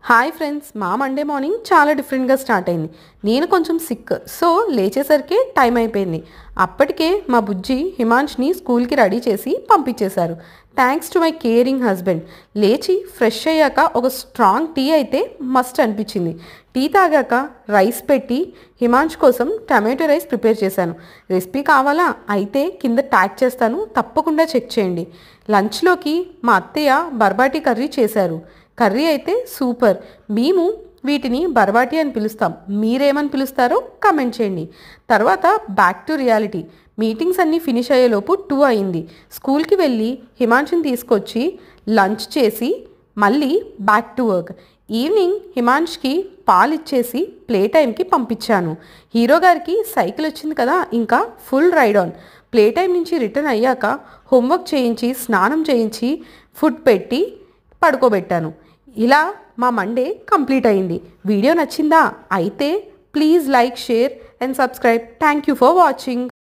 Hi friends, మా Monday morning చాలా డిఫరెంట్గా స్టార్ట్ అయింది. నేను కొంచెం సిక్, సో లేచేసరికి టైం అయిపోయింది. అప్పటికే మా బుజ్జి హిమాంష్ని స్కూల్కి రెడీ చేసి పంపించేశారు. Thanks to my caring husband. లేచి ఫ్రెష్ అయ్యాక ఒక స్ట్రాంగ్ టీ అయితే మస్ట్ అనిపించింది. టీ తాగాక రైస్ పెట్టి హిమాంష్ కోసం టమాటో రైస్ ప్రిపేర్ చేశాను. రెసిపీ కావాలా అయితే కింద ట్యాగ్ చేస్తాను, తప్పకుండా చెక్ చేయండి. లంచ్లోకి మా అత్తయ్య బర్బాటీ కర్రీ చేశారు. కర్రీ అయితే సూపర్. మేము వీటిని బర్బాటీ అని పిలుస్తాం. మీరేమని పిలుస్తారో కామెంట్ చేయండి. తర్వాత బ్యాక్ టు రియాలిటీ. మీటింగ్స్ అన్నీ ఫినిష్ అయ్యేలోపు 2 అయింది. స్కూల్కి వెళ్ళి హిమాంష్ని తీసుకొచ్చి లంచ్ చేసి మళ్ళీ బ్యాక్ టు వర్క్. ఈవినింగ్ హిమాంష్కి పాలు ఇచ్చేసి ప్లే టైంకి పంపించాను. హీరో గారికి సైకిల్ వచ్చింది కదా, ఇంకా full ride on. Play time నుంచి రిటర్న్ అయ్యాక హోంవర్క్ చేయించి స్నానం చేయించి ఫుడ్ పెట్టి పడుకోబెట్టాను. ఇలా మా మండే కంప్లీట్ అయింది. వీడియో నచ్చిందా? అయితే please like, share and subscribe. Thank you for watching.